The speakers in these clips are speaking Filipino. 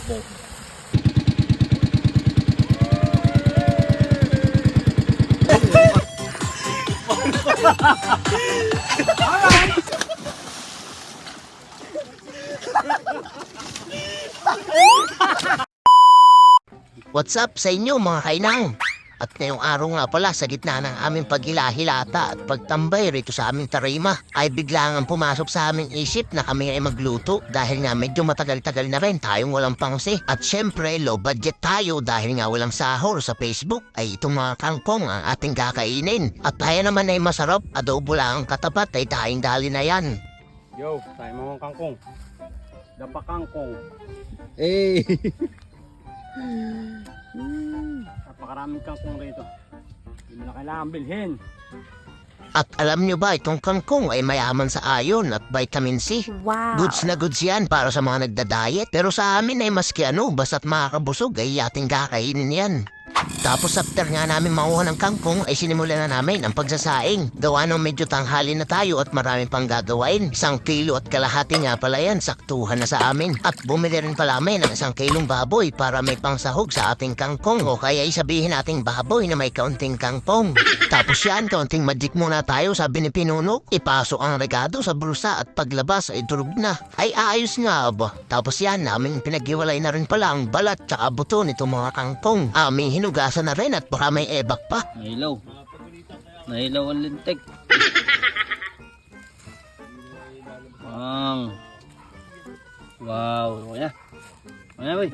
tumakbo. What's up sa inyo mga kainang? At ngayong araw nga pala sa gitna ng aming paghila-hilata at pagtambay rito sa aming tarima ay biglang pumasok sa aming isip na kami ay magluto dahil nga medyo matagal-tagal na rin tayong walang pangsi. At syempre low budget tayo dahil nga walang sahor sa Facebook ay itong mga kangkong ang ating kakainin. At tayo naman ay masarap, adobo lang ang katapat ay tayong dali na yan. Yo, tayo mga kangkong. Dapa kangkong. Eh. Napakaraming kangkong rito. Hindi mo na kailangan bilhin. At alam nyo ba itong kangkong ay mayaman sa iron at vitamin C? Wow! Goods na goods yan para sa mga nagda-diet. Pero sa amin ay maski ano, basta't makakabusog ay ating kakainin yan. Tapos after nga namin makuha ng kangkong ay sinimulan na namin ang pagsasaing. Gawa ng medyo tanghali na tayo at marami pang gagawain. 1 kilo at kalahati nga pala yan, saktuhan na sa amin. At bumili rin pala namin ng 1 kilong baboy para may pangsahog sa ating kangkong. O kaya isabihin nating baboy na may kaunting kangkong. Tapos yan, kaunting magic muna tayo, sabi ni Pinuno. Ipasok ang regado sa bulsa at paglabas ay durog na. Ay ayos nga ba? Tapos yan, namin pinaghiwalay na rin pala ang balat tsaka buto nito mga kangkong. Aming hinugasan na rin at baka may ebak pa. Nahilaw. Nahilaw ang lintik. Wow. Kaya. Kaya boy.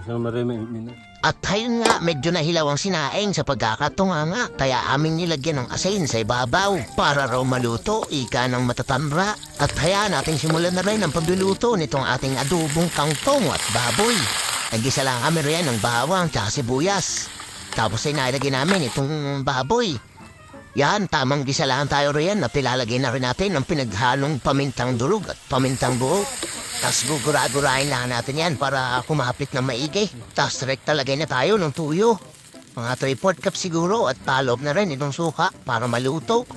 Saan marami na? At ayun nga, medyo nahilaw ang sinaing sa pagkakatunga nga. Kaya aming nilagyan ng asin sa ibabaw para raw maluto, ika ng matatanra. At kaya natin simulan na rin ang pagluluto nitong ating adobong kangkong at baboy. Nagisa lang kami riyan ng bawang at sibuyas. Tapos ay nalagay namin itong baboy. Yan, tamang gisa lang tayo riyan na pilalagay na rin natin ang pinaghalong pamintang durog at pamintang buo. Tapos gugura-gurahin lang natin yan para kumapit na maigi. Tapos direct talagay na tayo ng tuyo. Mga 3/4 cup siguro at palob na rin itong suka para maluto.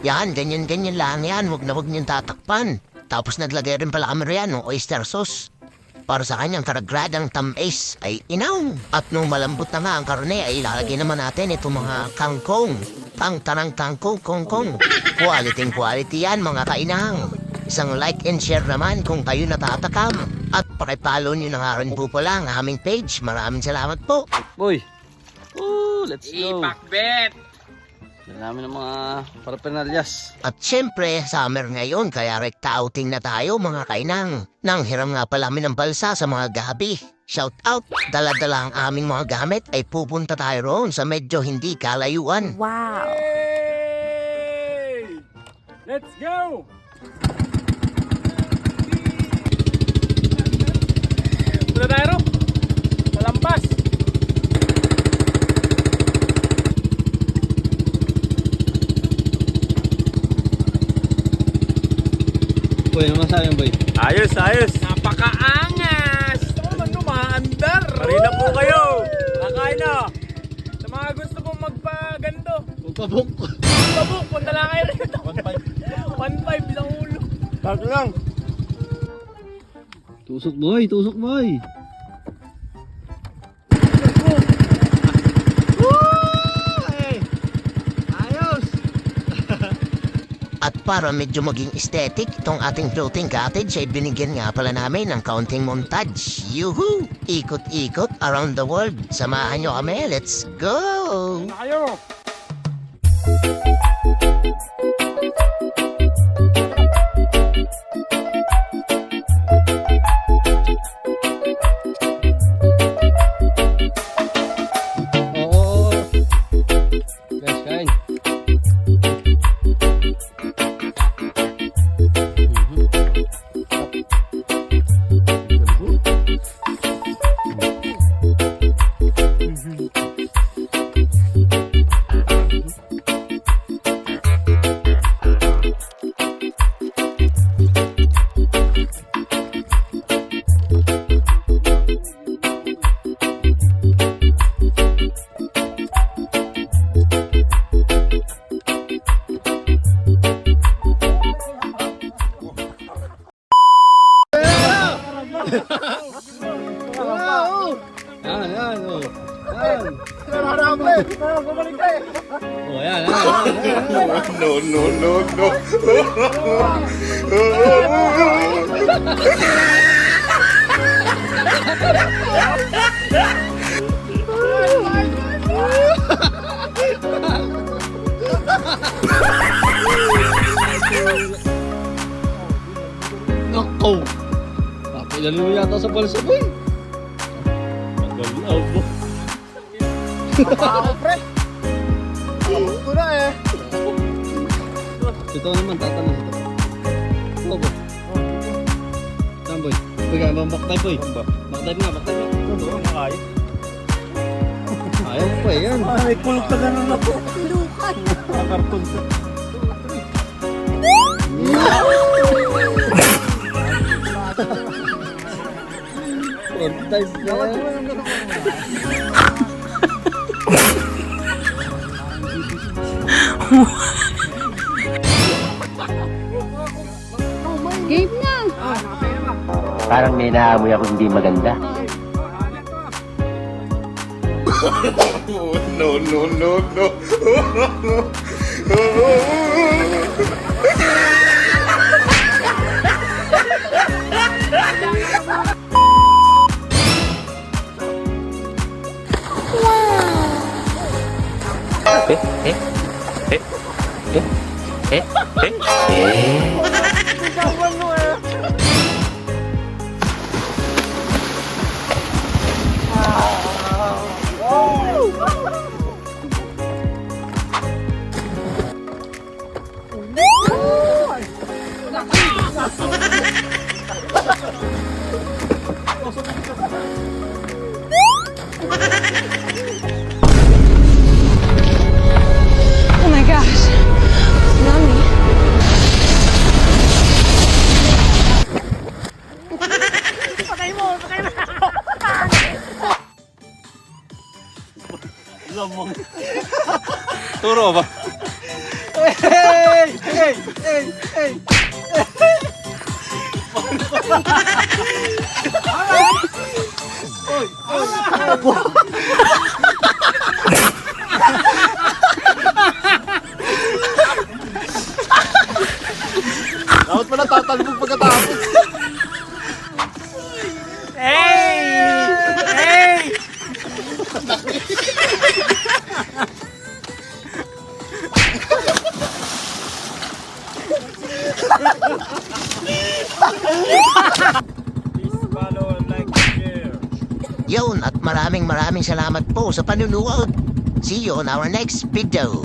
Yan, ganyan-ganyan lang yan. Huwag na huwag niyong tatakpan. Tapos naglagay rin pala kami riyan ng oyster sauce. Para sa kanyang karagradang tamis ay inaw. At nung malambot na nga ang karne ay ilalagay naman natin itong mga kangkong. Tanang kangkong kongkong. Quality yan mga kainang. Isang like and share naman kung kayo natatakam. At pakipollow nyo na nga rin po pala ang aming page. Maraming salamat po. Boy. Oh, let's go. Ipakbet! Dami ng mga parapernalyas. At syempre, summer ngayon kaya rekta outing na tayo mga kainang. Nang hiram nga pala kami ng balsa sa mga gabi. Shout out! Dala-dala ang aming mga gamit ay pupunta tayo roon sa medyo hindi kalayuan. Wow! Hey! Let's go! Punta tayo ro! Malampas! Boy, ano masabi boy? Ayos! Napakaangas! Ito naman umaandar! Marina po kayo! Kakain na! Sa mga gusto pong magpagando, Magpabok. pabuk, punta lang kayo rito! 1.5 isang ulo! Bakit lang? Tusok boy, tusok boy. At para medyo maging aesthetic, itong ating floating cottage ay binigyan nga pala namin ng kaunting montage. Yuhu! Ikot-ikot around the world. Samahan nyo kami, let's go! Na kayo! Oo. Guys, kain. pre. Bumalik ka eh. Oh, ayan, ayan. Nako! Papilan mo yata sa balsa, boy. Magalaw mo. Ako pre. Ako na eh. Ito naman, tatanong ito. Oo, boy. Saan, boy? Boy, kaya bang backdive, boy? Backdive nga, backdive nga. Oo, nakaya. Ayaw mo pa, yan. May kulog na ganun na po. Nakakarton sa. Backdive na. Game na! Parang may naamoy ako hindi maganda. Oh my gosh! Yummy! Turo ba? Dapat pala tatalbog pagkatapos. Hey! Hey! Please follow, like, share. Yun, at maraming salamat po sa panunood. See you on our next video.